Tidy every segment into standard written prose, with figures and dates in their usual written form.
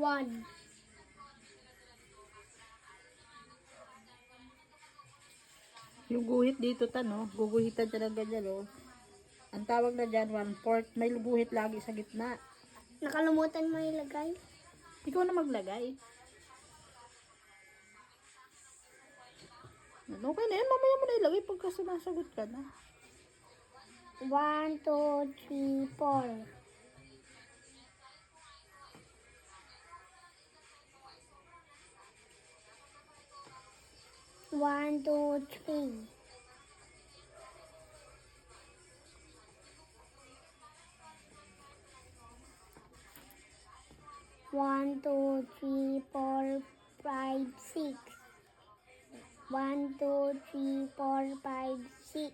1. Yung guhit dito no? Guguhitan talaga dyan, oh. Ang tawag na dyan, 1/4. May guhit lagi sa gitna. Nakalimutan mo ilagay? Ikaw na maglagay. Okay na yan, mamaya mo na ilagay pagka sumasagot ka na. 1, 2, 3, 4. 1, 2, 3. 1, 2, 3, 4, 5, 6. 1, 2, 3, 4, 5, 6.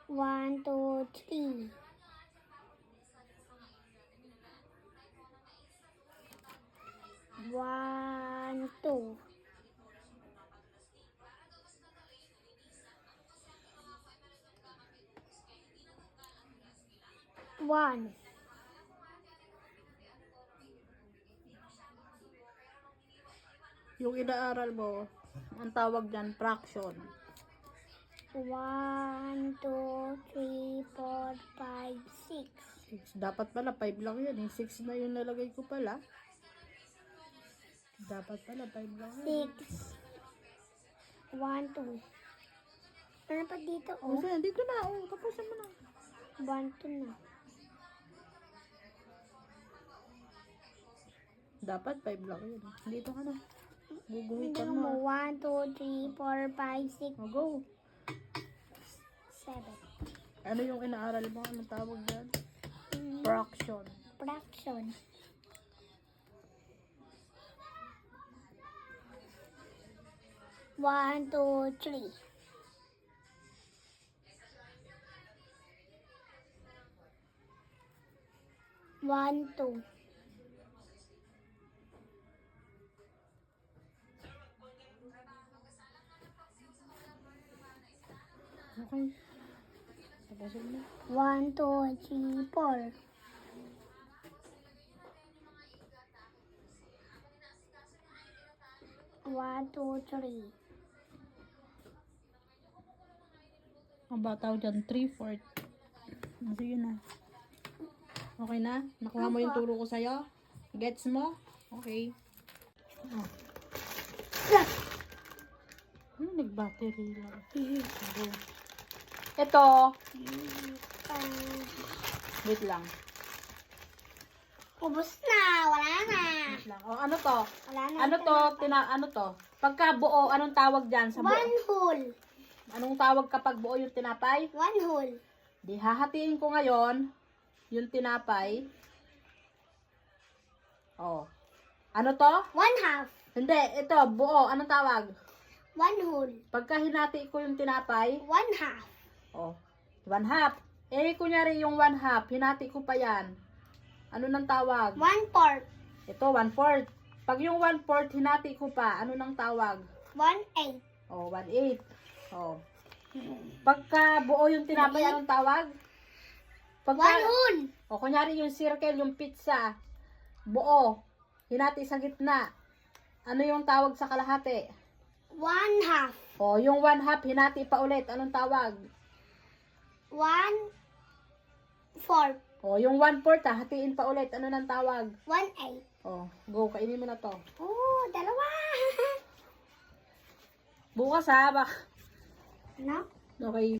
1, 2, 3. 1, 2. 1. Yung inaaral mo, ang tawag dyan, fraction. 1, 2, 3, 4, 5, 6. Dapat pala, 5 lang yun, eh. 6 na yung nalagay ko pala. Dapat pala, 5 lang yun. 6. 1, 2. Ano pa dito, Oh, so, dito na, oh. Tapusin mo na. 1, 2 na. Dapat 5 lang yun. Dito ka na. Guguhitan Tingnan mo. mo, 1, 2, 3, 4, 5, 6, Oh, go. 7. Ano yung inaaral mo? Anong tawag dyan? Fraction. Fraction. One, two, three. 1, 2. Okay. Tapusin mo. 1, 2, 3, 4. 1, 2, 3. Ang bataw dyan, 3/4. Sige na. Okay na? Nakuha mo yung turo ko sa'yo? Gets mo? Okay. Oh. Ano nag-battery lang? Ito. Wait lang. Ubus na, wala na. Wait lang. Oh, ano to? Wala na. Ano to? Ano to? Pagka buo, anong tawag dyan sa buo? 1 whole. Anong tawag kapag buo yung tinapay? 1 whole. Di hahatiin ko ngayon yung tinapay. Oh. Ano to? 1 half. Hindi, ito, buo. Anong tawag? 1 whole. Pagka hinati ko yung tinapay, 1 half. oh, 1/2. Eh, kunyari yung 1/2, hinati ko pa yan. Ano nang tawag? 1/4. Ito, 1/4. Pag yung 1/4, hinati ko pa, ano nang tawag? 1/8. Oh, 1/8. Oh. Pagka buo yung tinapay, anong tawag? 1 whole. O, kunyari yung circle, yung pizza, buo, hinati sa gitna. Ano yung tawag sa kalahati? 1 half. O, yung 1/2, hinati pa ulit. Anong tawag? 1/4. O, yung 1/4, hatiin pa ulit. Ano nang tawag? 1/8. O, go, kainin mo na to. Oh, dalawa. Bukas ha, bak. No? Okay.